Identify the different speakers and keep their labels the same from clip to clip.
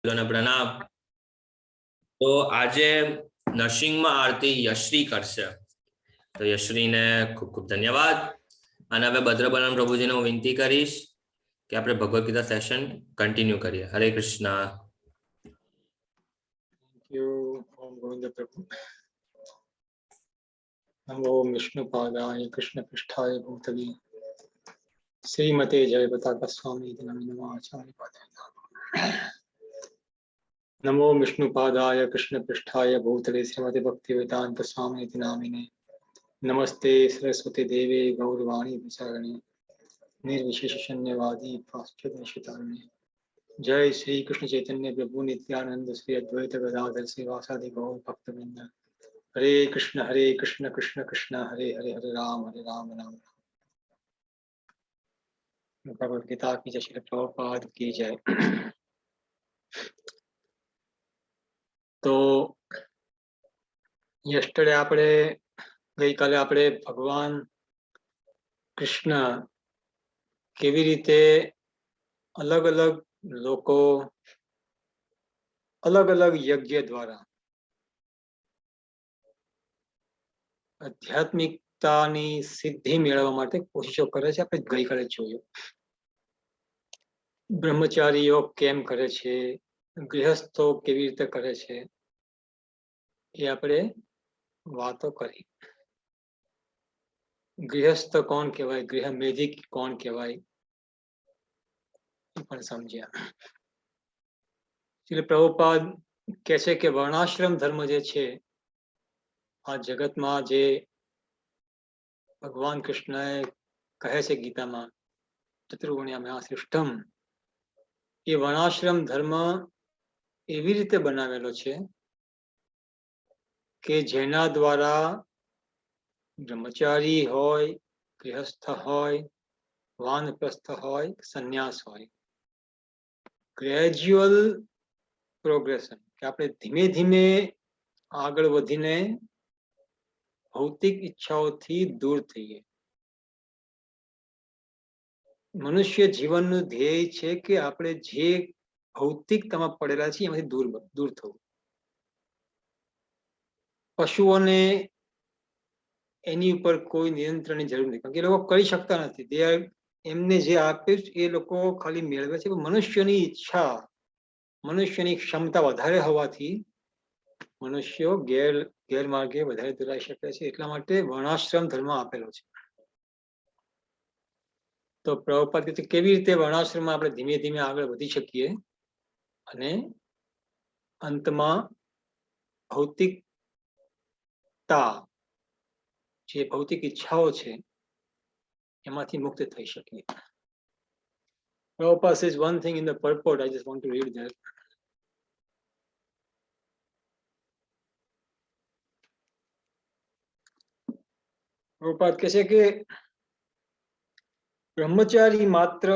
Speaker 1: प्रणाम। तो आज नर्सिंग में आरती यश्री करशे, तो यश्री ने खूब खूब धन्यवाद। અને હવે ભદ્રબલન પ્રભુજીને હું વિનંતી કરીશ કે આપણે ભગવદ ગીતા સેશન કન્ટિન્યુ કરીએ। હરે Krishna.
Speaker 2: Thank you, Om Govinda Prabhu. नमो विष्णुपादाय कृष्णपृष्ठाय भूतले श्रीमते जयपताका स्वामी नमोचार्य पादाय। नमो विष्णुपादाय कृष्णपृष्ठाय भूतले श्रीमते भक्तिवेदांत स्वामी नामिने। नमस्ते सरस्वती देवे गौरवाणी प्रचारिणे निर्विशेष शून्यवादी पाश्चात्य। जय श्री कृष्ण चैतन्य प्रभु नित्यानंद श्री अद्वैत गदाधर श्रीवासादि गौर भक्तवृंद। हरे कृष्ण कृष्ण कृष्ण हरे हरे, हरे राम राम राम। भगवद गीता की जय, श्री प्रभुपाद की जय। तो यस्टरडे आपणे गई काले आपणे भगवान कृष्ण केवी रीते अलग अलग लोको अलग अलग यज्ञ द्वारा आध्यात्मिकतानी सिद्धि मेळववा माटे कोशिशो करे छे। આપણે ગઈકાલે જોયું બ્રહ્મચારીઓ કેમ કરે છે, ગૃહસ્થો કેવી રીતે કરે છે, એ આપણે વાતો કરી। ગૃહસ્થ કોણ કહેવાય, ગૃહમેધિક કોણ કહેવાય એ પણ સમજ્યા। એટલે પ્રભુપાદ કહે છે કે વર્ણાશ્રમ ધર્મ જે છે આ જગતમાં જે ભગવાન કૃષ્ણએ કહે છે ગીતામાં ચતુર્વર્ણ્યામા સૃષ્ટમ, એ વર્ણાશ્રમ ધર્મ એવી રીતે બનાવેલો છે કે જેના દ્વારા બ્રહ્મચારી હોય, ગૃહસ્થ હોય, વાનપ્રસ્થ હોય, સંન્યાસ હોય, ગ્રેજ્યુઅલ પ્રોગ્રેશન, કે આપણે ધીમે ધીમે આગળ વધીને ભૌતિક ઈચ્છાઓથી દૂર થઈએ। મનુષ્ય જીવનનું ધ્યેય છે કે આપણે જે ભૌતિકતામાં પડેલા છીએ એમાંથી દૂર થવું। પશુઓને એની ઉપર કોઈ નિયંત્રણની જરૂર નથી, કારણ કે એ લોકો કરી શકતા નથી। એમને જે આપ્યું એ લોકો ખાલી મેળવે છે। મનુષ્યની ઈચ્છા, મનુષ્યની ક્ષમતા વધારે હોવાથી મનુષ્યો ગેરમાર્ગે વધારે દોરાઈ શકે છે। એટલા માટે વર્ણાશ્રમ ધર્મ આપેલો છે। તો પ્રભુપાદ કહે છે કેવી રીતે વર્ણાશ્રમમાં આપણે ધીમે ધીમે આગળ વધી શકીએ અને અંતમાં ભૌતિકતા, જે ભૌતિક ઈચ્છાઓ છે એમાંથી મુક્ત થઈ શકીએ। Prabhupada says one thing in the purport, I just want to read that. Prabhupada કહે છે કે બ્રહ્મચારી માત્ર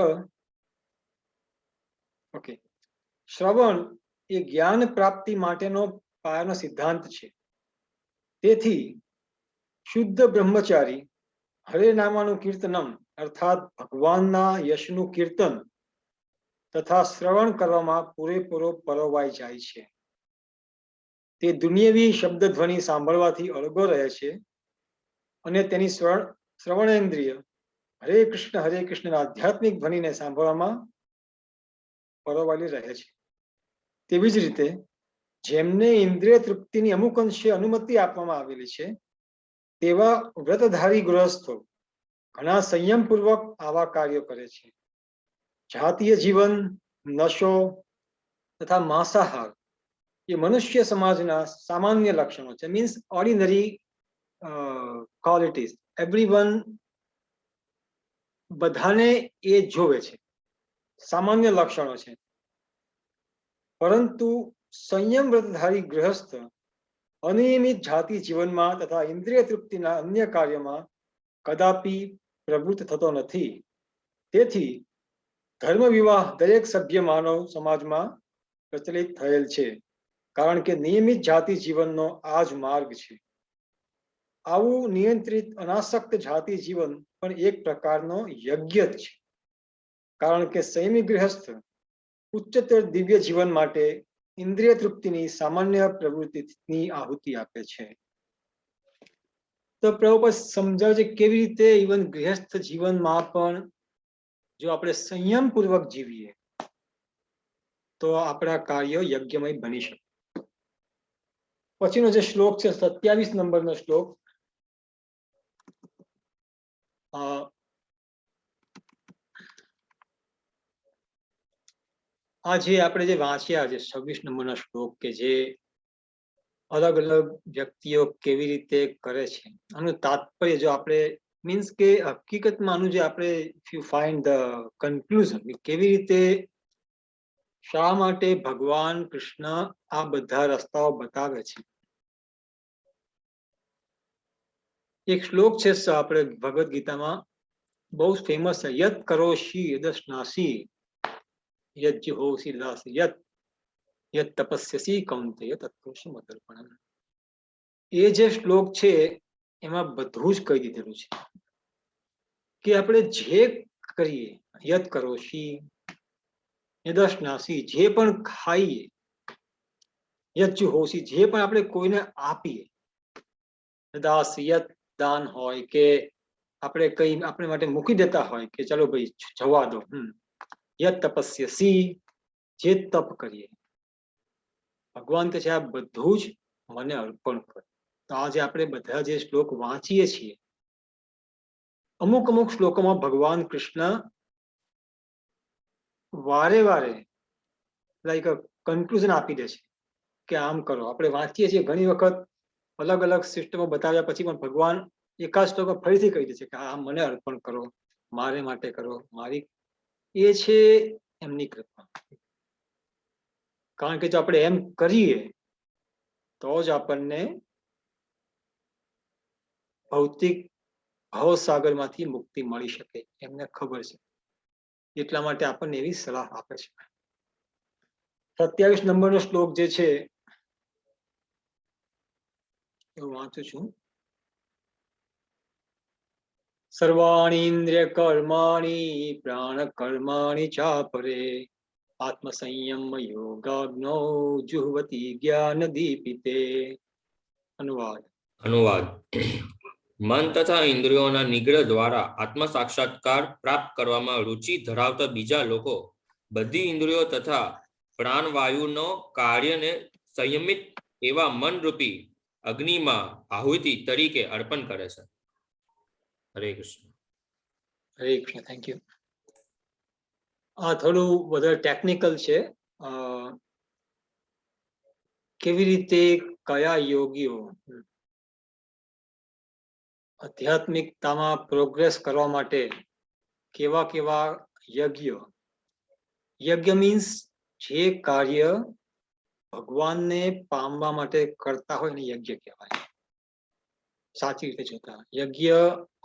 Speaker 2: શ્રવણ એ જ્ઞાન પ્રાપ્તિ માટેનો પાયાનો સિદ્ધાંત છે। તેથી શુદ્ધ બ્રહ્મચારી હરે નામાનું કીર્તનમ અર્થાત ભગવાનના યશનું કીર્તન તથા શ્રવણ કરવામાં પૂરેપૂરો પરોવાઈ જાય છે। તે દુનિયાવી શબ્દધ્વનિ સાંભળવાથી અળગો રહે છે અને તેની શ્રવણેન્દ્રિય હરે કૃષ્ણ આધ્યાત્મિક ધ્વનિને સાંભળવામાં પરોવાયેલી રહે છે। તેવી જ રીતે જેમને ઇન્દ્રિય તૃપ્તિની અમુક અંશે અનુમતિ આપવામાં આવેલી છે તેવા વ્રતધારી ગૃહસ્થો ઘણા સંયમપૂર્વક આવા કાર્યો કરે છે। જાતીય જીવન, નશો તથા માંસાહાર એ મનુષ્ય સમાજના સામાન્ય લક્ષણો છે। મીન્સ ઓર્ડિનરી ક્વોલિટીઝ, એવરીવન, બધાને એ જોવે છે, સામાન્ય લક્ષણો છે। પરંતુ સંયમ વ્રતધારી ગૃહસ્થ અનિયમિત જાતિ જીવનમાં તથા ઇન્દ્રિય તૃપ્તિના અન્ય કાર્યમાં કદાપી પ્રવૃત્ત થતો નથી। તેથી ધર્મ વિવાહ દરેક સભ્ય માનવ સમાજમાં પ્રચલિત થયેલ છે, કારણ કે નિયમિત જાતિ જીવનનો આ જ માર્ગ છે। આવું નિયંત્રિત અનાસક્ત જાતિ જીવન પણ એક પ્રકારનો યજ્ઞ જ છે, કારણ કે સંયમી ગૃહસ્થ ઉચ્ચતર દિવ્ય જીવન માટે ઇન્દ્રિય તૃપ્તિની સામાન્ય પ્રવૃત્તિની આહુતિ આપે છે. તો પ્રભુપાદ સમજાવે છે કેવી રીતે ઇવન ગૃહસ્થ જીવનમાં પણ જો આપણે સંયમપૂર્વક જીવીએ તો આપણા કાર્યો યજ્ઞમય બની શકે. પછીનો જે શ્લોક છે 27 નંબરનો શ્લોક, આ જે આપણે જે વાંચ્યા છે 26 નંબરનો શ્લોક કે જે અલગ અલગ વ્યક્તિઓ કેવી રીતે કરે છે, આનું તાત્પર્ય જો આપણે મીન્સ કે હકીકતમાં આનું જે આપણે if you find the conclusion કેવી રીતે શા માટે ભગવાન કૃષ્ણ આ બધા રસ્તાઓ બતાવે છે. એક શ્લોક છે આપણે ભગવદ ગીતામાં બહુ ફેમસ છે, યત કરોષી યદશ્નાસી યજ્જુહોષી દાસી યત તપસ્યસી કૌંતેય તત્કૃષિ મદર્પણમ. એ જે શ્લોક છે એમાં બધું જ કહી દીધેલું છે કે આપણે જે કરીએ યત કરોષી યદશ્નાસી જે પણ ખાઈએ, યજ્જુહોષી જે પણ આપણે કોઈને આપીએ, દાસયત દાન હોય કે આપણે કઈ આપણે માટે મૂકી દેતા હોય કે ચલો ભાઈ જવા દો, યત તપસ્યસી જે તપ કરીએ, ભગવાન કે છે આ બધું જ મને અર્પણ કરો. તો આજે આપણે બધા જે શ્લોક વાંચીએ છીએ, અમુક અમુક શ્લોકોમાં ભગવાન કૃષ્ણ વારે વારે લાઈક કન્ક્લુઝન આપી દે છે કે આમ કરો. આપણે વાંચીએ છીએ ઘણી વખત અલગ અલગ સિસ્ટમો બતાવ્યા પછી પણ ભગવાન એકાદ શ્લોકમાં ફરીથી કહી દે છે કે આ મને અર્પણ કરો, મારે માટે કરો, મારી. એ છે એમની કૃપા. કારણ કે જો આપણે એમ કરીએ તો જ આપણને ભૌતિક ભવસાગરમાંથી મુક્તિ મળી શકે, એમને ખબર છે. એટલા માટે આપણને એવી સલાહ આપે છે. 27 નંબરનો શ્લોક જે છે હું વાંચું છું. સર્વાણીન્દ્રિય કર્માણી પ્રાણ કર્માણી ચાપરે આત્મસંયમ યોગાગ્નો જુહવતી જ્ઞાન દીપિતે. અનુવાદ.
Speaker 1: મન તથા ઇન્દ્રિયોના નિગ્રહ દ્વારા આત્મ સાક્ષાત્કાર પ્રાપ્ત કરવામાં રુચિ ધરાવતા બીજા લોકો બધી ઇન્દ્રિયો તથા પ્રાણવાયુનો કાર્યને સંયમિત એવા મનરૂપી અગ્નિમાં આહુતિ તરીકે અર્પણ કરે છે. હરે કૃષ્ણ.
Speaker 2: હરે કૃષ્ણ. Thank you. આ થોડું વધારે ટેકનિકલ છે. કેવી રીતે કયા યોગીઓ આધ્યાત્મિકતામાં પ્રોગ્રેસ કરવા માટે કેવા કેવા યજ્ઞ મીન્સ જે કાર્ય ભગવાનને પામવા માટે કરતા હોય ને યજ્ઞ કહેવાય. સાચી રીતે જોતા યજ્ઞ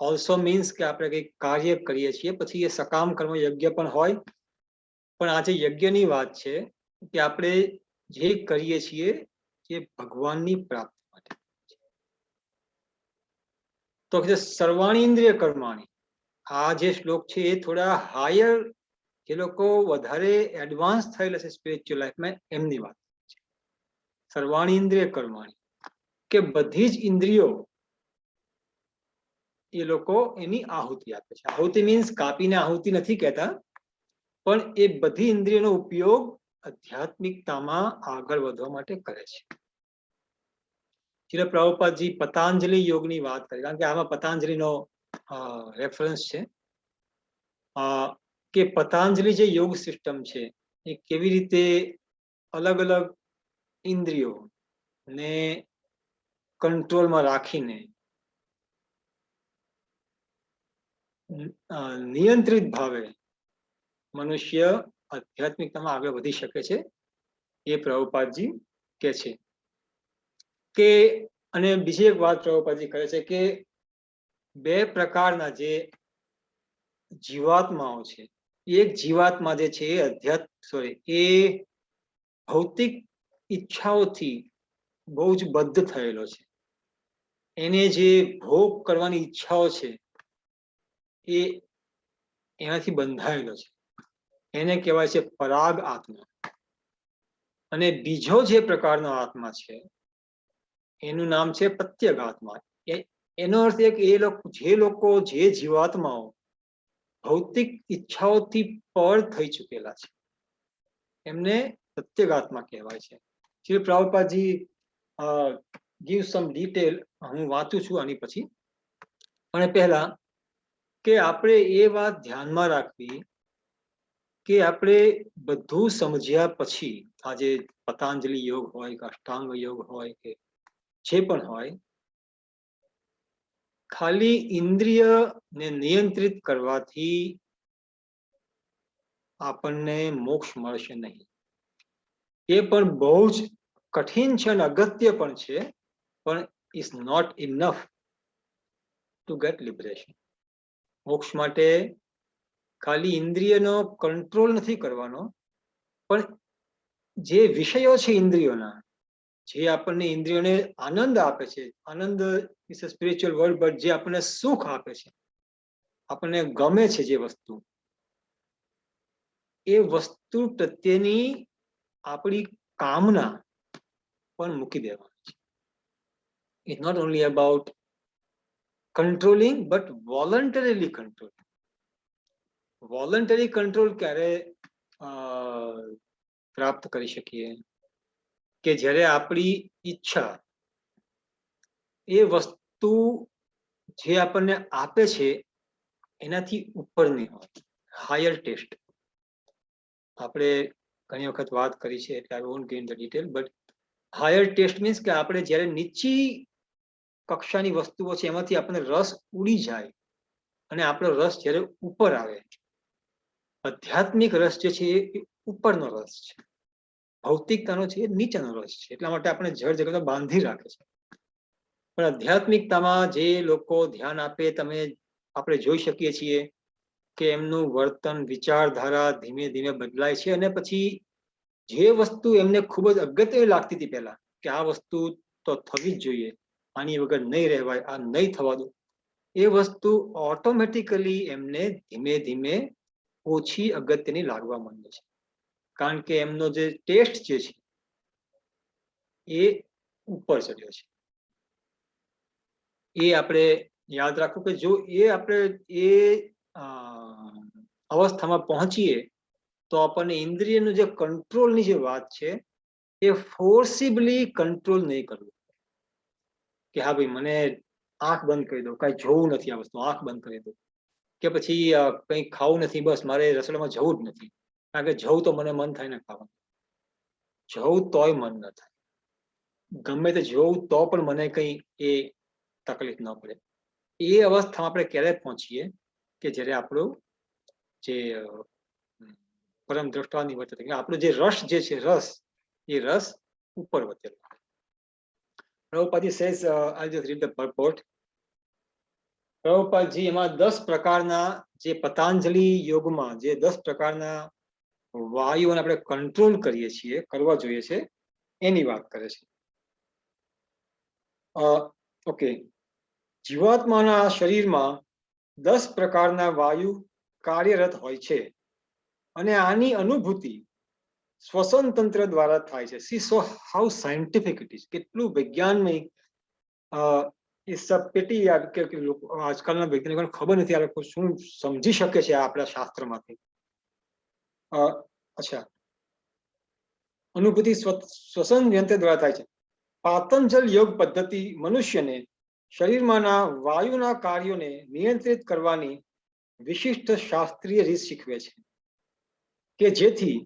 Speaker 2: ઓલ્સો મીન્સ કે આપણે કઈ કાર્ય કરીએ છીએ પછી એ સકામ કર્મ યજ્ઞ પણ હોય, પણ આજે યજ્ઞની વાત છે કે આપણે જે કરીએ છીએ જે ભગવાનની પ્રાપ્તિ માટે. તો સર્વાણીન્દ્રિય કર્માણી, આ જે શ્લોક છે એ થોડા હાયર, જે લોકો વધારે એડવાન્સ થયેલા છે સ્પિરિચ્યુઅલ લાઈફમાં એમની વાત છે. સર્વાણીન્દ્રિય કર્માણી કે બધી જ ઇન્દ્રિયો એ લોકો એની આહુતિ આપે છે. આહુતિ મીન્સ કાપીને આહુતિ નથી કહેતા, પણ એ બધી ઇન્દ્રિયોનો ઉપયોગ આધ્યાત્મિકતામાં આગળ વધવા માટે કરે છે. શ્રીલ પ્રભુપાદજી પતંજલિ યોગની વાત કરી, કારણ કે આમાં પતંજલિનો રેફરન્સ છે કે પતંજલિ જે યોગ સિસ્ટમ છે એ કેવી રીતે અલગ અલગ ઇન્દ્રિયો ને કંટ્રોલમાં રાખીને નિયંત્રિત ભાવે મનુષ્ય આધ્યાત્મિકતામાં આગળ વધી શકે છે, એ પ્રભુપાદજી કે છે. કે અને બીજી એક વાત પ્રભુપાદજી કહે છે કે બે પ્રકારના જે જીવાત્માઓ છે, એક જીવાત્મા જે છે એ ભૌતિક ઈચ્છાઓથી બહુ જ બદ્ધ થયેલો છે. એને જે ભોગ કરવાની ઈચ્છાઓ છે એ એનાથી બંધાયેલો છે. એને કહેવાય છે પરાગ આત્મા. અને બીજો જે પ્રકારનો આત્મા છે એનું નામ છે પ્રત્યગ આત્મા. એનો અર્થ એ કે જે લોકો જે જીવાત્માઓ ભૌતિક ઈચ્છાઓથી પર થઈ ચૂકેલા છે એમને પ્રત્યગ આત્મા કહેવાય છે. શ્રી પ્રભુપાદજી give some detail, હું વાંચું છું આની પછી. પણ પહેલા કે આપણે એ વાત ધ્યાનમાં રાખવી કે આપણે બધું સમજ્યા પછી આજે પતંજલિ યોગ હોય કે અષ્ટાંગ યોગ હોય કે જે પણ હોય, ખાલી ઇન્દ્રિયને નિયંત્રિત કરવાથી આપણને મોક્ષ મળશે નહીં. એ પણ બહુ જ કઠિન છે અને અગત્ય પણ છે, પણ is not enough to get liberation. મોક્ષ માટે ખાલી ઇન્દ્રિયનો કંટ્રોલ નથી કરવાનો, પણ જે વિષયો છે ઇન્દ્રિયોના, જે આપણને ઇન્દ્રિયોને આનંદ આપે છે, આનંદ is a spiritual word, but જે આપણને સુખ આપે છે, આપણને ગમે છે જે વસ્તુ, એ વસ્તુ પ્રત્યેની આપણી કામના પણ મૂકી દેવાની છે. It's not only about controlling but voluntarily controlling. Voluntary control ક્યારે પ્રાપ્ત કરી શકીએ કે જ્યારે આપણી ઈચ્છા એ વસ્તુ જે આપણને આપે છે એનાથી ઉપરની હોય, હાયર ટેસ્ટ. આપણે ઘણી વખત વાત કરી છે એટલે I won't go in the detail, but higher test means કે આપણે જ્યારે નીચી કક્ષાની વસ્તુઓ છે એમાંથી આપણને રસ ઉડી જાય અને આપણો રસ જ્યારે ઉપર આવે, આધ્યાત્મિક રસ જે છે એ ઉપરનો રસ છે, ભૌતિકતાનો છે એ નીચેનો રસ છે. એટલા માટે આપણે જળ જગત બાંધી રાખે છે. પણ આધ્યાત્મિકતામાં જે લોકો ધ્યાન આપે, આપણે જોઈ શકીએ છીએ કે એમનું વર્તન, વિચારધારા ધીમે ધીમે બદલાય છે. અને પછી જે વસ્તુ એમને ખૂબ જ અગત્ય લાગતી હતી પહેલા, કે આ વસ્તુ તો થવી જ જોઈએ, આની વગર નહીં રહેવાય, આ નહીં થવા દો, એ વસ્તુ ઓટોમેટિકલી એમને ધીમે ધીમે ઓછી અગત્યની લાગવા માંડે છે. કારણ કે એમનો જે ટેસ્ટ જે છે એ ઉપર ચડ્યો છે. એ આપણે યાદ રાખવું કે જો આપણે એ અવસ્થામાં પહોંચીએ તો આપણને ઇન્દ્રિયનું જે કંટ્રોલની જે વાત છે એ ફોર્સિબલી કંટ્રોલ નહીં કરવું કે હા ભાઈ મને આંખ બંધ કરી દો, કાંઈ જોવું નથી આ વસ્તુ, આંખ બંધ કરી દો, કે પછી કંઈ ખાવું નથી, બસ મારે રસોડામાં જવું જ નથી, કારણ કે જવું તો મને મન થાય ને ખાવાનું, જવું તોય મન ન થાય, ગમે તે જોવું તો પણ મને કંઈ એ તકલીફ ન પડે. એ અવસ્થામાં આપણે ક્યારે પહોંચીએ કે જ્યારે આપણું જે પરમ દ્રષ્ટા નિવર્તતે, આપણો જે રસ જે છે, એ રસ ઉપર વધેલો. પ્રભુપાદજી says, I'll just read the purport. પ્રભુપાદજી એમાં 10 પ્રકારના જે પતંજલિ યોગમાં જે 10 પ્રકારના વાયુઓને આપણે કંટ્રોલ કરીએ છીએ, કરવા જોઈએ છે, એની વાત કરે છે. ઓકે, જીવાત્માના શરીરમાં 10 પ્રકારના વાયુ કાર્યરત હોય છે અને આની અનુભૂતિ શ્વસન તંત્ર દ્વારા થાય છે. C so how scientific it is, કેટલું વૈજ્ઞાનિક પેટી કે આજકાલના વૈજ્ઞાનિકોને ખબર નથી આ લોકો શું સમજી શકે છે આપણા શાસ્ત્રમાંથી. અચ્છા, અનુભૂતિ શ્વસન યંત્ર દ્વારા થાય છે. પાતંજલ યોગ પદ્ધતિ મનુષ્યને શરીરમાંના વાયુના કાર્યોને નિયંત્રિત કરવાની વિશિષ્ટ શાસ્ત્રીય રીત શીખવે છે કે જેથી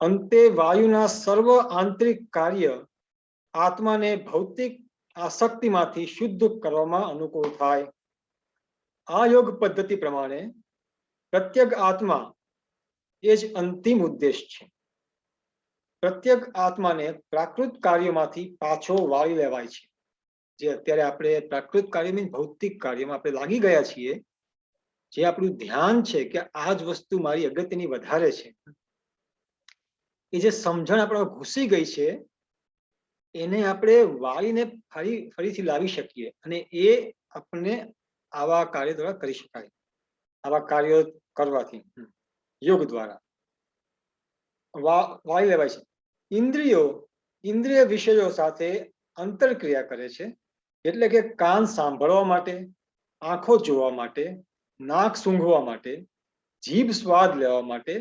Speaker 2: અંતે વાયુના સર્વ આંતરિક કાર્ય આત્માને ભૌતિક આસક્તિમાંથી શુદ્ધ કરવામાં અનુકૂળ થાય. આ યોગ પદ્ધતિ પ્રમાણે પ્રત્યગ આત્મા એ જ અંતિમ ઉદ્દેશ છે. પ્રત્યગ આત્માને પ્રાકૃત કાર્યોમાંથી પાછો વાળી લેવાય છે. જે અત્યારે આપણે પ્રાકૃત કાર્ય મીન્સ ભૌતિક કાર્યમાં આપણે લાગી ગયા છીએ, જે આપણું ધ્યાન છે કે આ જ વસ્તુ મારી અગત્યની વધારે છે, એ જે સમજણ આપણે ઘૂસી ગઈ છે એને આપણે વાળીને ફરીથી લાવી શકીએ, અને એ આપણને આવા કાર્ય દ્વારા કરી શકાય. આવા કાર્યો કરવાથી યોગ દ્વારા વાળી લેવાય છે. ઇન્દ્રિયો ઇન્દ્રિય વિષયો સાથે અંતરક્રિયા કરે છે, એટલે કે કાન સાંભળવા માટે, આંખો જોવા માટે, નાક સૂંઘવા માટે, જીભ સ્વાદ લેવા માટે,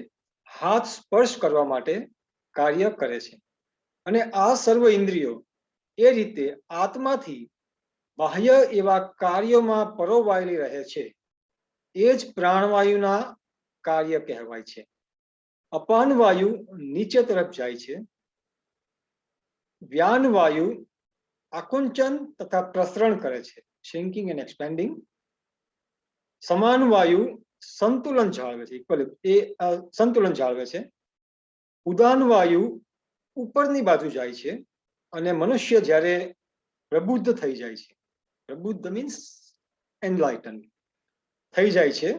Speaker 2: હાથ સ્પર્શ કરવા માટે કાર્ય કરે છે. અને આ સર્વ ઇન્દ્રિયો એ રીતે આત્માથી બાહ્ય એવા કાર્યોમાં પરોવાયેલી રહે છે. એ જ પ્રાણવાયુના કાર્ય કહેવાય છે. અપાન વાયુ નીચે તરફ જાય છે, વ્યાન વાયુ આકુંચન તથા પ્રસરણ કરે છે, શિંકિંગ એન્ડ એક્સપેન્ડિંગ. સમાન વાયુ સંતુલન જાળવે છે, સંતુલન જાળવે છે. ઉદાન વાયુ ઉપરની બાજુ જાય છે, અને મનુષ્ય જ્યારે પ્રબુદ્ધ થઈ જાય છે, પ્રબુદ્ધ મીન્સ એનલાઇટન થઈ જાય છે,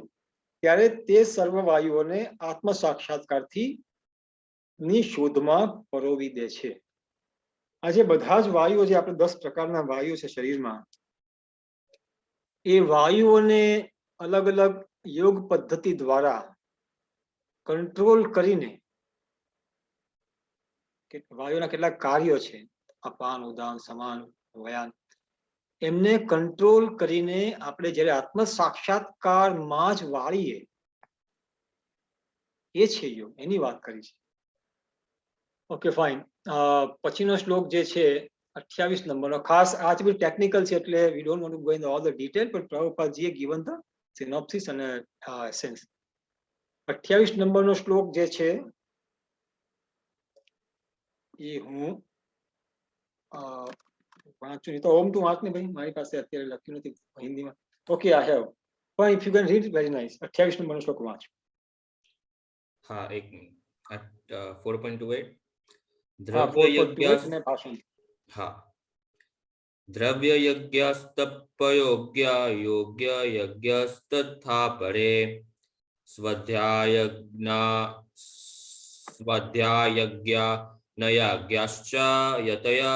Speaker 2: ત્યારે તે સર્વ વાયુઓને આત્મ સાક્ષાત્કારથી ની શોધમાં પરોવી દે છે. આજે બધા જ વાયુઓ જે આપણે 10 પ્રકારના વાયુ છે શરીરમાં, એ વાયુઓને અલગ અલગ યોગ પદ્ધતિ દ્વારા કંટ્રોલ કરીને, વાયુના કેટલાક કાર્યો છે, અપાન, ઉદાન, સમાન, વયાન, એમને કંટ્રોલ કરીને આપણે જ્યારે આત્મ સાક્ષાત્કારમાં જ વાળીએ, એ છે યોગ, એની વાત કરી છે. Okay fine. પછીનો શ્લોક જે છે 28 નંબરનો, ખાસ આ બી ટેકનિકલ છે એટલે we don't want to go in all the detail, પણ પ્રભુપાદજીએ ગિવન ધ સિનોપ્સિસ અને એસેન્સ. 28 નંબરનો શ્લોક જે છે એ હું વાંચું, નહીં તો ઓમ તું વાંચ ને ભાઈ, મારી પાસે અત્યારે લખ્યું નથી હિન્દીમાં. ઓકે, આઈ હેવ, પણ if you can read very nice. 28 નંબરનો શ્લોક વાંચ.
Speaker 1: હા, એક મિનિટ. 4.28
Speaker 2: હા,
Speaker 1: દ્રવ્ય યજ્ઞ.
Speaker 2: ને ભાષણ.
Speaker 1: હા, દ્રવ્ય યજ્ઞસ્તપયોગ્ય યોગ્ય યજ્ઞસ્તથા પરે સ્વાધ્યાયજ્ઞ નયાજ્ઞશ્ચ યતય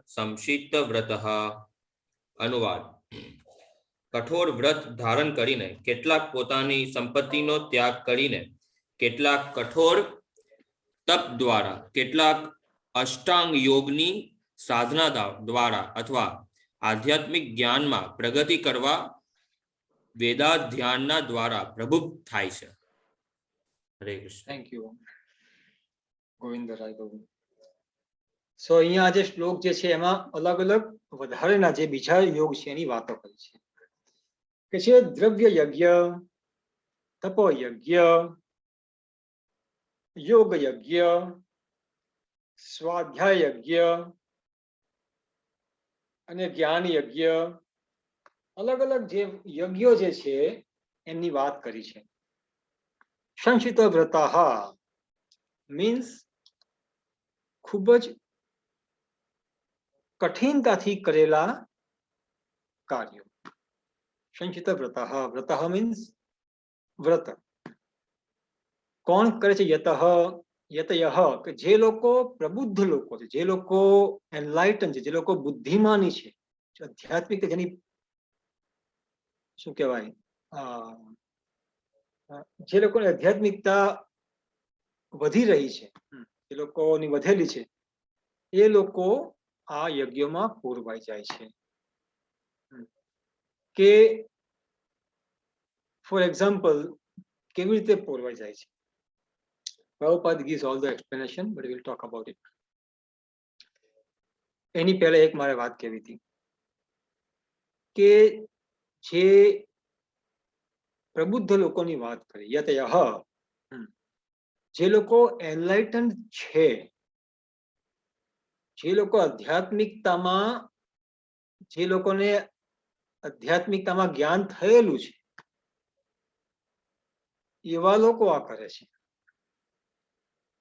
Speaker 1: સંશિત વ્રતઃ. અનુવાદ: કઠોર વ્રત ધારણ કરીને, કેટલાક પોતાની સંપત્તિનો ત્યાગ કરીને, કેટલાક કઠોર તપ દ્વારા, કેટલાક અષ્ટાંગ યોગની સાધના દ્વારા અથવા આધ્યાત્મિક જ્ઞાનમાં પ્રગતિ કરવા વેદાધ્યાનના દ્વારા પ્રબુદ્ધ થાય છે. Hare Krishna.
Speaker 2: Thank you Govindrai Govind. So અહીંયા જે શ્લોક જે છે એમાં અલગ અલગ વધારેના જે બીજા યોગ છે એની વાતો કરી છે, કે છે દ્રવ્ય યજ્ઞ, તપો યજ્ઞ, યોગ યજ્ઞ, સ્વાધ્યાય યજ્ઞ અને જ્ઞાન યજ્ઞ, અલગ અલગ જે યજ્ઞો જે છે એમની વાત કરી છે. સંશિત વ્રતઃ મીન્સ ખૂબ જ કઠિનતાથી કરેલા કાર્યો. સંચિત વ્રતઃ, વ્રતઃ મીન્સ વ્રત. કોણ કરે છે? યતયઃ, કે જે લોકો પ્રબુદ્ધ લોકો છે, જે લોકો એનલાઇટન છે, જે લોકો બુદ્ધિમાની છે, આધ્યાત્મિક, જેની શું કહેવાય, જે લોકોની આધ્યાત્મિકતા વધી રહી છે, જે લોકોની વધેલી છે, એ લોકો આ યજ્ઞમાં પૂરવાઈ જાય છે. કે ફોર એક્ઝામ્પલ, કેવી રીતે પૂરવાઈ જાય છે? Prabhupada gives all the explanation, but we'll talk about it. એની પહેલા એક મારે વાત કહેવી હતી કે જે પ્રબુદ્ધ લોકોની વાત કરી, યતયઃ, જે લોકો એનલાઇટન છે, જે લોકો આધ્યાત્મિકતામાં, જે લોકોને આધ્યાત્મિકતામાં જ્ઞાન થયેલું છે, એવા લોકો આ કરે છે.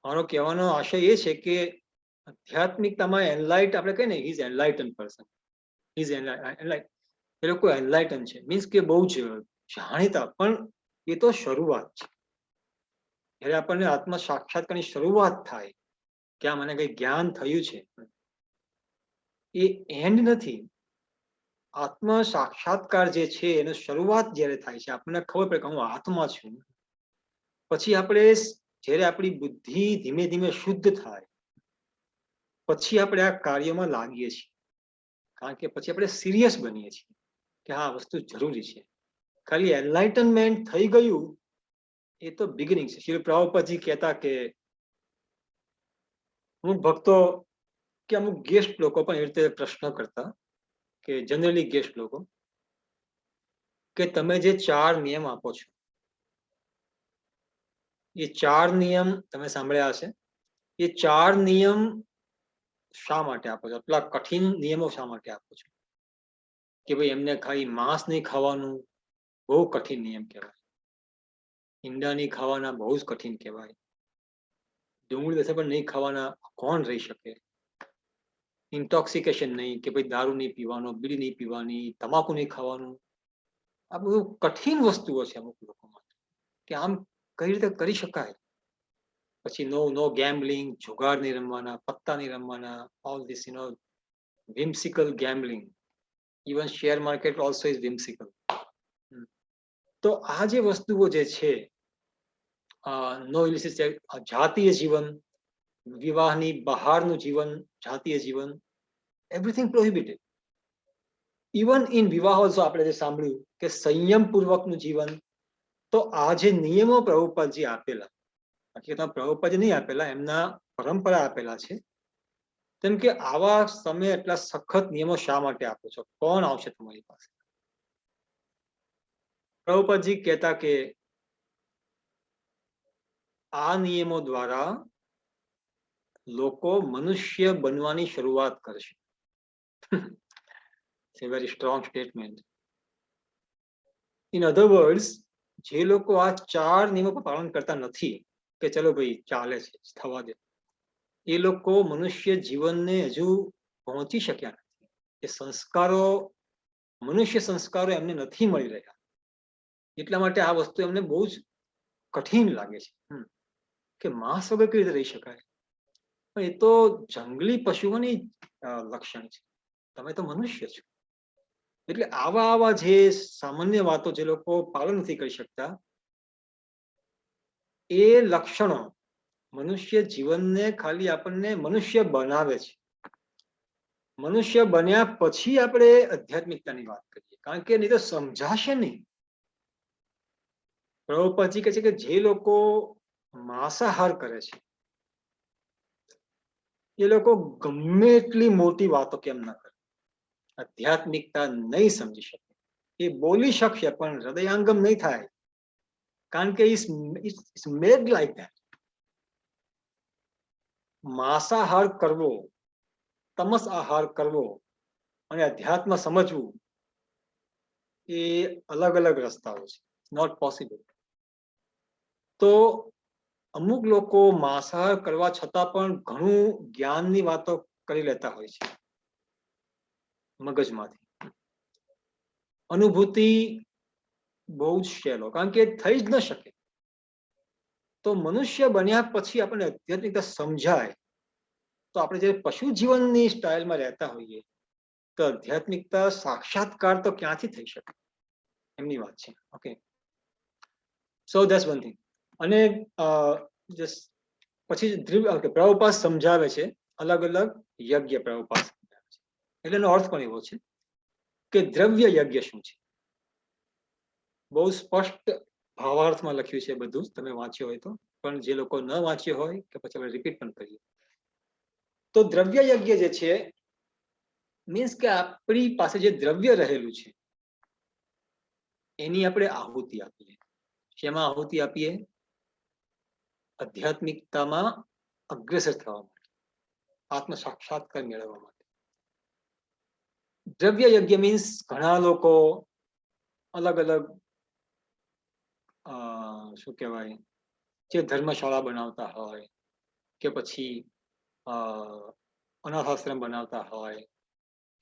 Speaker 2: મારો કહેવાનો આશય એ છે કે આધ્યાત્મિકતામાં એનલાઇટ, આપણે કહીએ ને, ઇઝ એનલાઇટન પર્સન, ઇઝ એનલાઇટ, એ લોકો એનલાઇટન છે, મીન્સ કે બહુ જ જાણીતા. પણ એ તો શરૂઆત છે. જ્યારે આપણને આત્મ સાક્ષાત્કારની શરૂઆત થાય કે આ મને કઈ જ્ઞાન થયું છે, એ એન્ડ નથી. આત્મ સાક્ષાત્કાર જે છે એનો શરૂઆત જ્યારે થાય છે, આપણને ખબર પડે કે હું આત્મા છું, પછી આપણે જ્યારે આપણી બુદ્ધિ ધીમે ધીમે શુદ્ધ થાય પછી આપણે આ કાર્યમાં લાગીએ છીએ, કારણ કે પછી આપણે સિરિયસ બનીએ છીએ કે હા વસ્તુ જરૂરી છે. ખાલી એનલાઇટનમેન્ટ થઈ ગયું એ તો બિગિનિંગ છે. શ્રી પ્રભુપાદજી કહેતા કે અમુક ભક્તો કે અમુક ગેસ્ટ લોકો પણ એ રીતે પ્રશ્ન કરતા કે જનરલી ગેસ્ટ લોકો કે તમે જે 4 નિયમ આપો છો એ 4 નિયમ તમે સાંભળ્યા હશે. એ 4 નિયમ શા માટે આપો છો? આટલા કઠિન નિયમો શા માટે આપો છો? કે ભાઈ એમને ખાલી માંસ નહીં ખાવાનું, બહુ કઠિન નિયમ કહેવાય. ઈંડા નહીં ખાવાના, બહુ જ કઠિન કહેવાય. ડુંગળી દસે પણ નહીં ખાવાના, કોણ રહી શકે? ઇન્ટોક્સિકેશન નહીં, કે ભાઈ દારૂ નહીં પીવાનો, બીડી નહીં પીવાની, તમાકુ નહીં ખાવાનું. આ બધું કઠિન વસ્તુઓ છે અમુક લોકો માટે કે આમ કઈ રીતે કરી શકાય. પછી નો ગેમ્બલિંગ, જુગાર નહીં રમવાના, પત્તા નહીં રમવાના, all this whimsical gambling, even share market also is whimsical. તો આ જે વસ્તુઓ જે છે, નો ઇલિસિટ, જાતીય જીવન, વિવાહની બહારનું જીવન, જાતીય જીવન, એવરીથિંગ પ્રોહિબિટેડ. ઇવન ઇન વિવાહ ઓલ્સો આપણે જે સાંભળ્યું કે સંયમ પૂર્વકનું જીવન. તો આ જે નિયમો પ્રભુપાદજી આપેલા, હકીકતમાં પ્રભુપાદજી નહીં આપેલા, એમના પરંપરા આપેલા છે. તેમ કે આવા સમય એટલા સખત નિયમો શા માટે આપો છો? કોણ આવશે તમારી પાસે? પ્રભુપાદજી કહેતા કે આ નિયમો દ્વારા લોકો મનુષ્ય બનવાની શરૂઆત કરશે. It's a very strong statement. In other words, જે લોકો આ 4 નિયમો પાલન કરતા નથી કે ચલો ભાઈ ચાલે છે થવા દે, એ લોકો મનુષ્ય જીવનને હજુ પહોંચી શક્યા નથી. એ સંસ્કારો, મનુષ્ય સંસ્કારો એમને નથી મળી રહ્યા. એટલા માટે આ વસ્તુ એમને બહુ જ કઠિન લાગે છે કે માંસ વગર કેવી રીતે રહી શકાય. પણ એ તો જંગલી પશુઓની લક્ષણ છે, તમે તો મનુષ્ય છો. એટલે આવા જે સામાન્ય વાતો જે લોકો પાલન નથી કરી શકતા, એ લક્ષણો મનુષ્ય જીવનને ખાલી આપણને મનુષ્ય બનાવે છે. મનુષ્ય બન્યા પછી આપણે આધ્યાત્મિકતાની વાત કરીએ, કારણ કે નહીં તો સમજાશે નહીં. પ્રભુપાદજી કહે છે કે જે લોકો માંસાહાર કરે છે એ લોકો ગમે એટલી મોટી વાતો કેમ ના કરે, આધ્યાત્મિકતા નહીં સમજી શકે. એ બોલી શકશે પણ હૃદયાંગમ નહીં થાય, કારણ કે ઇટ્સ મેડ લાઈક ધેટ. માંસાહાર કરવો, તમસ આહાર કરવો અને અધ્યાત્મ સમજવું એ અલગ અલગ રસ્તાઓ છે. Not possible. તો અમુક લોકો માંસાહાર કરવા છતાં પણ ઘણું જ્ઞાનની વાતો કરી લેતા હોય છે મગજમાંથી. અનુભૂતિ બહુ જ સહેલો, કારણ કે થઈ જ ન શકે. તો મનુષ્ય બન્યા પછી આપણને આધ્યાત્મિકતા સમજાય તો આપણે જે પશુ જીવનની સ્ટાઇલમાં રહેતા હોઈએ તો આધ્યાત્મિકતા સાક્ષાત્કાર તો ક્યાંથી થઈ શકે, એમની વાત છે. Okay, so that's one thing. અને પછી પ્રભુપાદ સમજાવે છે અલગ અલગ યજ્ઞ. પ્રભુપાદ સમજાવે છે એટલે એનો અર્થ પણ એવો છે કે દ્રવ્ય યજ્ઞ શું છે. બહુ સ્પષ્ટ ભાવાર્થમાં લખ્યું છે બધું જ, તમે વાંચ્યું હોય તો. પણ જે લોકો ન વાંચ્યું હોય કે પછી આપણે રિપીટ પણ કરીએ તો દ્રવ્ય યજ્ઞ જે છે મીન્સ કે આપણી પાસે જે દ્રવ્ય રહેલું છે એની આપણે આહુતિ આપીએ. શેમાં આહુતિ આપીએ? આધ્યાત્મિકતામાં અગ્રેસર થવા માટે, આત્મ સાક્ષાત્કાર મેળવવા માટે. દ્રવ્ય યજ્ઞ મીન્સ ઘણા લોકો અલગ અલગ શું કહેવાય, જે ધર્મશાળા બનાવતા હોય કે પછી અનાથ આશ્રમ બનાવતા હોય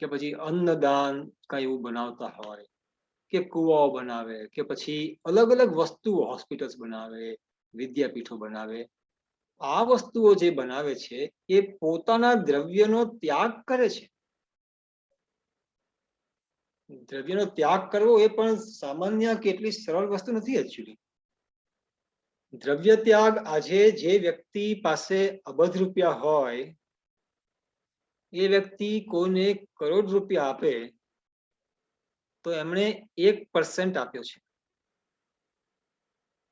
Speaker 2: કે પછી અન્નદાન કઈ એવું બનાવતા હોય કે કુવાઓ બનાવે કે પછી અલગ અલગ વસ્તુઓ, હોસ્પિટલ્સ બનાવે, વિદ્યાપીઠો બનાવે. આ વસ્તુઓ જે બનાવે છે એ પોતાના દ્રવ્યનો ત્યાગ કરે છે. દ્રવ્યનો ત્યાગ કરવો એ પણ સામાન્ય કેટલી સરળ વસ્તુ નથી એકચ્યુઅલી. દ્રવ્ય ત્યાગ આજે જે વ્યક્તિ પાસે અબજ રૂપિયા હોય એ વ્યક્તિ કોઈને કરોડ રૂપિયા આપે તો એમણે 1% આપ્યો છે,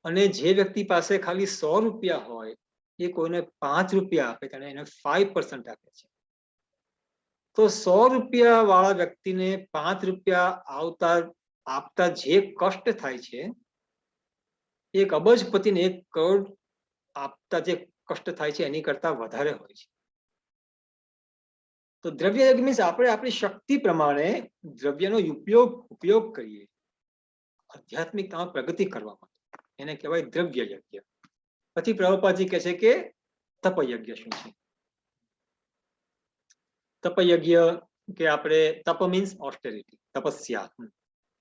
Speaker 2: અને જે વ્યક્તિ પાસે ખાલી 100 રૂપિયા હોય એ કોઈને 5 રૂપિયા આપે તો એને 5% આપે છે. તો 100 રૂપિયા વાળા વ્યક્તિને 5 રૂપિયા આપતા જે કષ્ટ થાય છે, એક અબજપતિને 1 કરોડ આપતા જે કષ્ટ થાય છે એની કરતા વધારે હોય છે. તો દ્રવ્ય યજ્ઞ મીન્સ આપણે આપણી શક્તિ પ્રમાણે દ્રવ્યનો ઉપયોગ કરીએ આધ્યાત્મિકતામાં પ્રગતિ કરવા માટે, એને કહેવાય દ્રવ્ય યજ્ઞ. પછી પ્રભુપાદજી કહે છે કે તપયજ્ઞ શું છે? તપયજ્ઞ કે આપણે તપ મીન્સ ઓસ્ટેરિટી, તપસ્યા,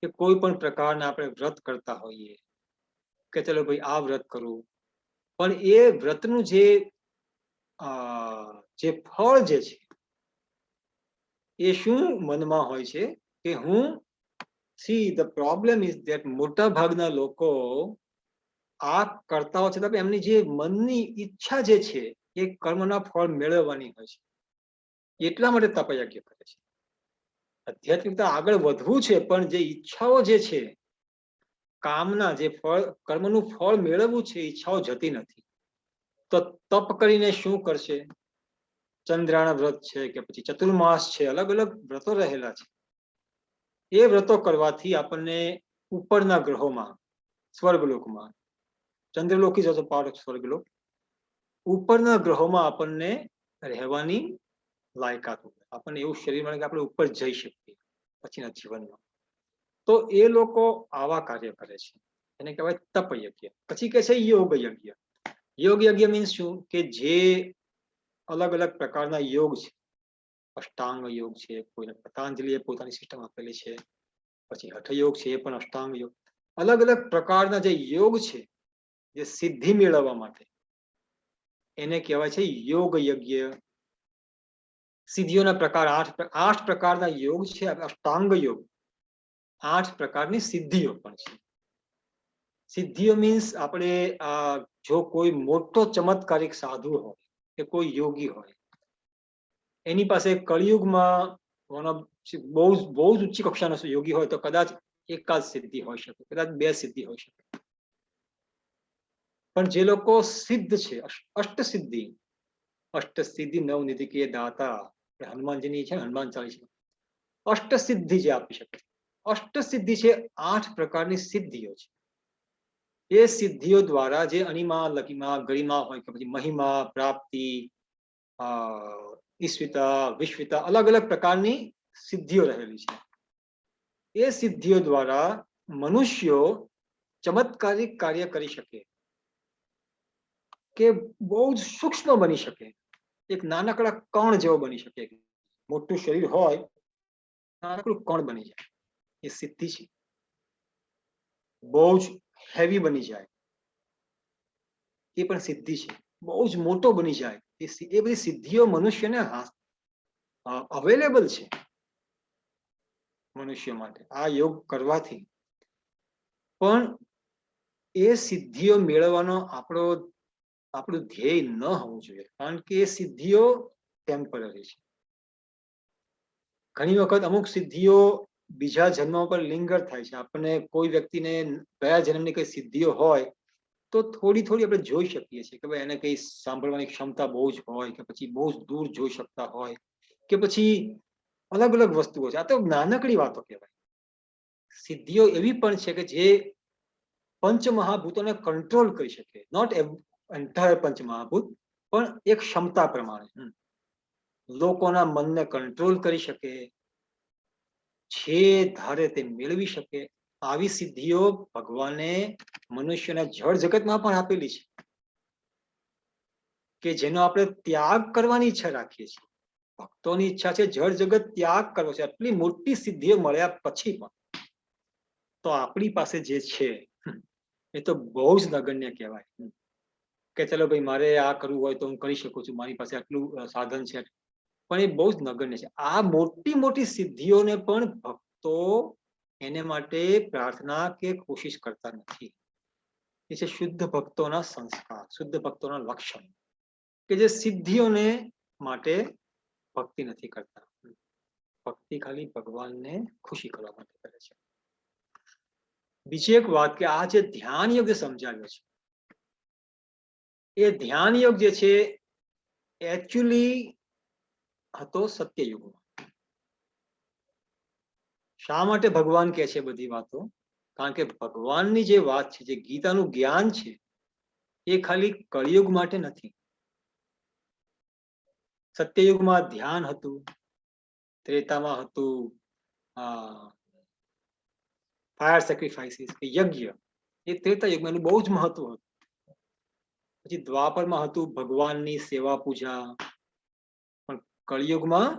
Speaker 2: કે કોઈ પણ પ્રકારના આપણે વ્રત કરતા હોઈએ કે ચલો ભાઈ આ વ્રત કરું, પણ એ વ્રતનું જે ફળ જે છે એ શું મનમાં હોય છે કે હું ધ પ્રોબ્લેમ ઇઝ ધેટ મોટા ભાગના લોકો આ કરતા હોય છતાં એમની જે મનની ઈચ્છા જે છે એ કર્મના ફળ મેળવવાની હોય છે, એટલા માટે તપયજ્ઞ કરે છે. આધ્યાત્મિકતા આગળ વધવું છે પણ જે ઈચ્છાઓ જે છે, કામના જે કર્મનું ફળ મેળવવું છે, ઈચ્છાઓ જતી નથી. તો તપ કરીને શું કરશે? ચંદ્રાણા વ્રત છે કે પછી ચતુર્માસ છે, અલગ અલગ વ્રતો રહેલા છે. એ વ્રતો કરવાથી આપણને ઉપરના ગ્રહોમાં, સ્વર્ગલોકમાં, Chandralok is also part of Swargalok, ઉપરના ગ્રહોમાં આપણને રહેવાની લાયકાત હોય, આપણને એવું શરીર મળે કે આપણે ઉપર જઈ શકીએ પછીના જીવનમાં. તો એ લોકો આવા કાર્ય કરે છે, એને કહેવાય તપયજ્ઞ. પછી કહે છે યોગ યજ્ઞ. યોગ યજ્ઞ મીન્સ શું? કે જે અલગ અલગ પ્રકારના યોગ છે, અષ્ટાંગ યોગ છે, કોઈને પતંજલિએ પોતાની સિસ્ટમ આપેલી છે, પછી હઠયોગ છે એ પણ અષ્ટાંગ યોગ. અલગ અલગ પ્રકારના જે યોગ છે, જે સિદ્ધિ મેળવવા માટે, એને કહેવાય છે યોગ યજ્ઞ. સિદ્ધિઓના પ્રકાર 8 પ્રકારના યોગ છે, અષ્ટાંગ યોગ. 8 પ્રકારની સિદ્ધિઓ પણ છે. સિદ્ધિઓ મીન્સ આપણે જો કોઈ મોટો ચમત્કારિક સાધુ હોય કે કોઈ યોગી હોય, એની પાસે કળિયુગમાં બહુ જ ઊંચી કક્ષાનો યોગી હોય તો કદાચ એકાદ સિદ્ધિ હોઈ શકે, કદાચ 2 સિદ્ધિ હોઈ શકે. પણ જે લોકો સિદ્ધ છે, અષ્ટસિદ્ધિ, અષ્ટસિદ્ધિ નવનિધિ કે દાતા, હનુમાનજીની છે હનુમાન ચાલીસા, અષ્ટસિદ્ધિ જે આપી શકે. અષ્ટસિદ્ધિ છે 8 પ્રકારની સિદ્ધિઓ છે. એ સિદ્ધિઓ દ્વારા જે અનિમા, લકિમા, ગરિમા હોય કે પછી મહિમા, પ્રાપ્તિ, ઈશ્વિતા, વિશ્વિતા, અલગ અલગ પ્રકારની સિદ્ધિઓ રહેલી છે. એ સિદ્ધિઓ દ્વારા મનુષ્યો ચમત્કારિક કાર્ય કરી શકે, કે બહુ જ સૂક્ષ્મ બની શકે, એક નાનકડા કણ જેવો બની શકે. મોટું શરીર હોય, નાનકડું કણ બની જાય, એ સિદ્ધિ છે. બહુ જ હેવી બની જાય, એ પણ સિદ્ધિ છે. બહુ જ મોટો બની જાય, એ બધી સિદ્ધિઓ મનુષ્યને અવેલેબલ છે મનુષ્ય માટે આ યોગ કરવાથી. પણ એ સિદ્ધિઓ મેળવવાનો આપણું ધ્યેય ન હોવું જોઈએ, કારણ કે એ સિદ્ધિઓ ટેમ્પરરી છે. ઘણી વખત અમુક સિદ્ધિઓ બીજા જન્મ પર લિંગર થાય છે. આપણને કોઈ વ્યક્તિને ગયા જન્મની કઈ સિદ્ધિઓ હોય તો થોડી આપણે જોઈ શકીએ છીએ કે ભાઈ એને કઈ સાંભળવાની ક્ષમતા બહુ જ હોય, કે પછી બહુ જ દૂર જોઈ શકતા હોય, કે પછી અલગ અલગ વસ્તુઓ છે. આ તો નાનકડી વાતો કહેવાય. સિદ્ધિઓ એવી પણ છે કે જે પંચમહાભૂતોને કંટ્રોલ કરી શકે, નોટ એન્ટાયર પંચમહાભૂત, પણ એક ક્ષમતા પ્રમાણે લોકોના મનને કંટ્રોલ કરી શકે, જે ધારે તે મેળવી શકે. આવી સિદ્ધિઓ ભગવાને મનુષ્યના જળ જગતમાં પણ આપેલી છે, કે જેનો આપણે ત્યાગ કરવાની ઈચ્છા રાખીએ છીએ. ભક્તોની ઈચ્છા છે જળ જગત ત્યાગ કરવો છે, આટલી મોટી સિદ્ધિઓ મળ્યા પછી પણ. તો આપણી પાસે જે છે એ તો બહુ જ નગણ્ય કહેવાય, કે ચલો ભાઈ મારે આ કરવું હોય તો હું કરી શકું છું, મારી પાસે આટલું સાધન છે, પણ એ બહુ જ નગણ્ય છે. આ મોટી સિદ્ધિઓને પણ ભક્તો એને માટે પ્રાર્થના કે કોશિશ કરતા નથી. એ છે શુદ્ધ ભક્તોના સંસ્કાર, શુદ્ધ ભક્તોના લક્ષણ, કે જે સિદ્ધિઓને માટે ભક્તિ નથી કરતા, ભક્તિ ખાલી ભગવાનને ખુશી કરવા માટે કરે છે. બીજી એક વાત કે આ જે ધ્યાન યોગ સમજાવ્યો છે, એ ધ્યાન યોગ જે છે એકચ્યુઅલી હતો સત્યયુગમાં. શા માટે ભગવાન કહે છે બધી વાતો? કારણ કે ભગવાનની જે વાત છે, જે ગીતાનું જ્ઞાન છે, એ ખાલી કળિયુગ માટે નથી. સત્યયુગમાં ધ્યાન હતું, ત્રેતામાં હતું ફાયર સેક્રિફાઈસીસ કે યજ્ઞ, એ ત્રેતા યુગમાં એનું બહુ જ મહત્વ હતું. પછી દ્વાપરમાં હતું ભગવાનની સેવા પૂજા, પણ કળિયુગમાં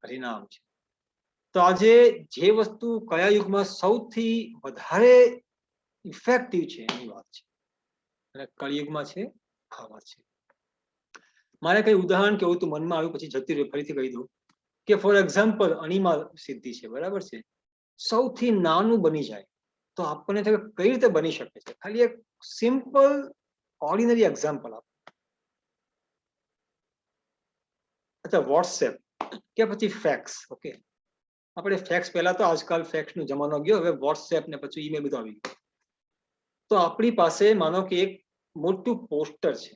Speaker 2: હરિનામ છે. તો આજે જે વસ્તુ કયા યુગમાં સૌથી વધારે ઇફેક્ટિવ છે એની વાત છે, અને કળિયુગમાં છે આ વાત છે. મારે કઈ ઉદાહરણ કેવું તું મનમાં આવ્યું, પછી જતી રહ્યું, ફરીથી કહી દઉં કે ફોર એક્ઝામ્પલ અણિમા સિદ્ધિ છે, બરાબર છે, સૌથી નાનું બની જાય તો આપણને કઈ રીતે બની શકે છે? ખાલી એક સિમ્પલ ઓર્ડિનરી એક્ઝામ્પલ આપો. અચ્છા, વોટ્સએપ કે પછી ફેક્સ. ઓકે, આપણે ફેક્સ, પહેલા તો આજકાલ ફેક્સ નો જમાનો ગયો, હવે વોટ્સએપ ને પછી ઈમેલ બધું આવી ગયું. તો આપણી પાસે માનો કે એક મોટું પોસ્ટર છે,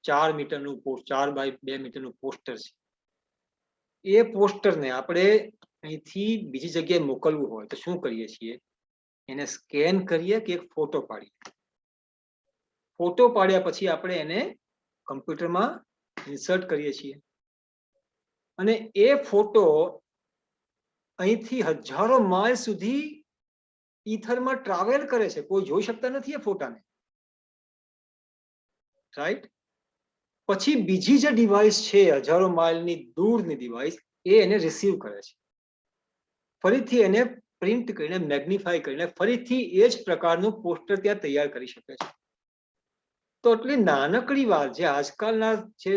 Speaker 2: 4 મીટરનું પોસ્ટ, 4 બાય 2 મીટરનું પોસ્ટર છે. એ પોસ્ટરને આપણે અહીંથી બીજી જગ્યાએ મોકલવું હોય તો શું કરીએ છીએ? એને સ્કેન કરીએ કે એક ફોટો પાડીએ. ફોટો પાડ્યા પછી આપણે એને કમ્પ્યુટરમાં ઇન્સર્ટ કરીએ છીએ, અને એ ફોટો અહીંથી હજારો માઇલ સુધી ઈથરમાં ટ્રાવેલ કરે છે. કોઈ જોઈ શકતા નથી એ ફોટાને, રાઈટ? પછી બીજી જે ડિવાઇસ છે હજારો માઇલની દૂરની ડિવાઇસ, એ એને રિસીવ કરે છે, ફરીથી એને પ્રિન્ટ કરીને મેગ્નિફાય કરીને ફરીથી એ જ પ્રકારનું પોસ્ટર ત્યાં તૈયાર કરી શકે છે. તો એટલી નાનકડી વાત જે આજકાલના જે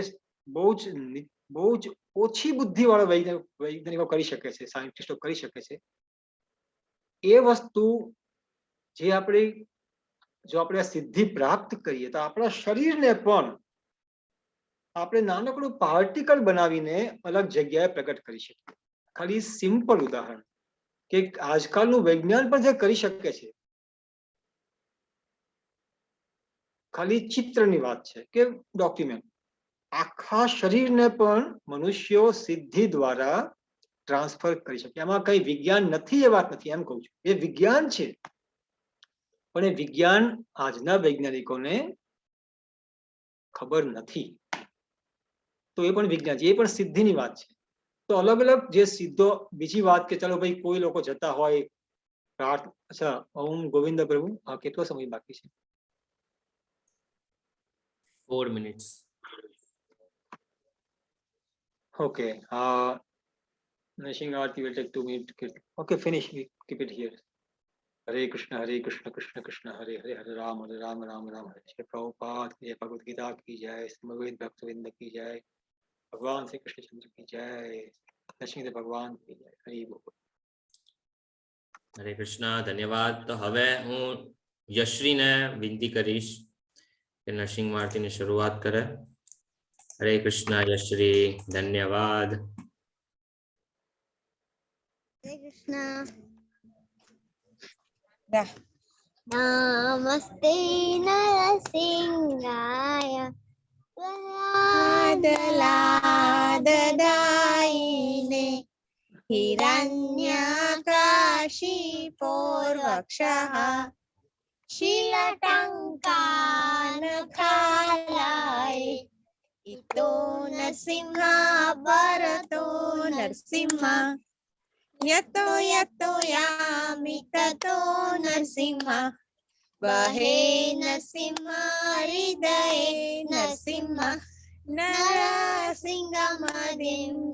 Speaker 2: બહુ જ ઓછી બુદ્ધિવાળા વૈજ્ઞાનિકો કરી શકે છે, સાયન્ટિસ્ટો કરી શકે છે, એ વસ્તુ જે જો આપણે આ સિદ્ધિ પ્રાપ્ત કરીએ તો આપણા શરીરને પણ આપણે નાનકડું પાર્ટિકલ બનાવીને અલગ જગ્યાએ પ્રગટ કરી શકીએ. ખાલી સિમ્પલ ઉદાહરણ કે આજકાલનું વિજ્ઞાન પણ જે કરી શકે છે, ખાલી ચિત્રની વાત છે કે ડોક્યુમેન્ટ, આખા શરીરને પણ મનુષ્યો સિદ્ધિ દ્વારા ટ્રાન્સફર કરી શકે. એમાં કઈ વિજ્ઞાન નથી એ વાત નથી, એમ કહું છું, એ વિજ્ઞાન છે, પણ એ વિજ્ઞાન આજના વૈજ્ઞાનિકોને ખબર નથી. તો એ પણ વિજ્ઞાન છે, એ પણ સિદ્ધિની વાત છે. તો અલગ અલગ જે સિદ્ધો, બીજી વાત કે ચલો ભાઈ કોઈ લોકો જતા હોય અચ્છા, ઓમ ગોવિંદ પ્રભુ, કેટલો સમય બાકી છે?
Speaker 1: 4 minutes.
Speaker 2: Okay, Nashing Aarti will take 2 minutes. Okay, finish. We keep it here. Hare Krishna, Krishna Krishna, Hare Hare, Hare Ram, Ram Ram, Hare Hare. Prabhupada की जय, भगवद गीता की जय, श्रीमद् भक्तवृंद की जय, भगवान श्री कृष्ण चंद्र की जय, नरसिंह भगवान की जय. हरि बोल.
Speaker 1: હરે કૃષ્ણ, ધન્યવાદ. તો હવે હું યશ્રીને વિનંતી કરીશ કે નરસિંહ આરતીની શરૂઆત કરે. હરે કૃષ્ણ યશ્રી, ધન્યવાદ.
Speaker 3: હરે કૃષ્ણ. નમસ્તે નરસિંહાય પ્રહલાદદાયિને हिरण्यकाशिपोर्वक्षः शीलटङ्कानखालाय इतो नरसिंहा भरतो नरसिंहा यतो यतो यामि ततो नरसिंहा बहे नरसिंहा हृदये नरसिंहा नरसिंहमदिं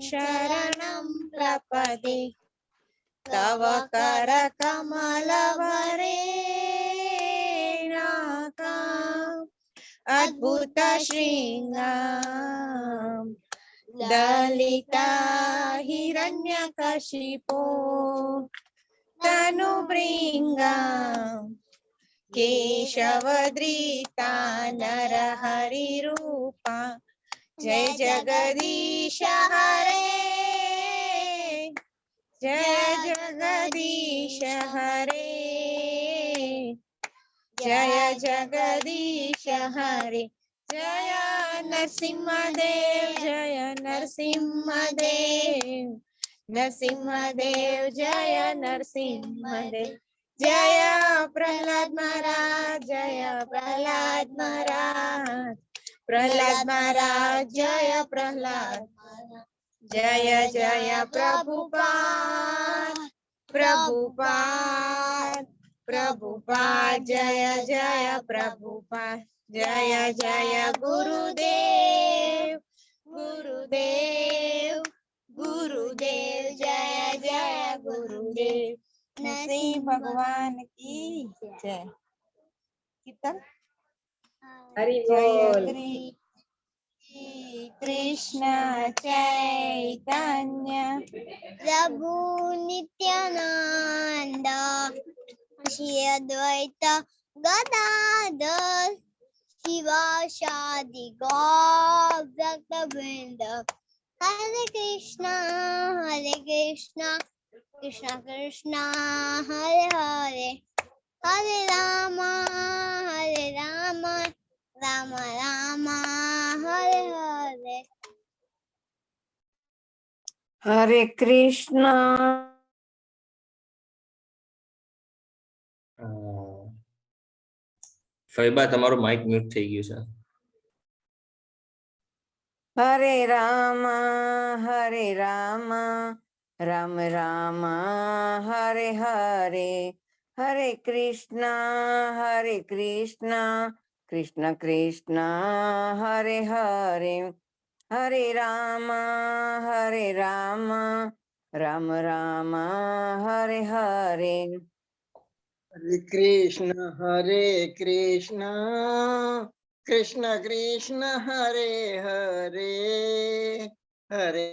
Speaker 3: शरणं प्रपदे तव करकमलवरेणाकाम् अद्भुत श्रृङ्गाम् दलिता हिरण्यकशिपो तनुभृङ्गाम् केशवधृता नरहरिरूपा जय जगदीश हरे जय जगदीश हरे जय जगदीश हरे जय नरसिंहदेव जय नरसिंहदेव नरसिंहदेव जय नरसिंहदेव जय प्रहलाद महाराज जय प्रहलाद महाराज प्रहलाद महाराज जय प्रहलाद जय जय प्रभुपाद प्रभुपाद प्रभुपाद जय जय प्रभुपाद जय जय गुरुदेव गुरुदेव गुरुदेव जय जय गुरुदेव नरसिंह भगवान की जय कीर्तन
Speaker 4: हरि
Speaker 3: जय
Speaker 4: बोल।
Speaker 3: कृष्ण चैतन्य प्रभु नित्यानंद श्री अद्वैत गदाधर शिवासादि गौर भक्तवृंद हरे कृष्णा कृष्ण कृष्ण हरे हरे हरे राम राम राम हरे हरे
Speaker 4: हरे कृष्णा।
Speaker 1: ફઈબા તમારું માઇક મ્યુટ થઈ ગયું છે.
Speaker 4: हरे राम राम राम हरे हरे हरे कृष्णा कृष्ण कृष्ण हरे हरे हरे राम राम राम हरे हरे
Speaker 5: हरे कृष्ण कृष्ण कृष्ण हरे हरे हरे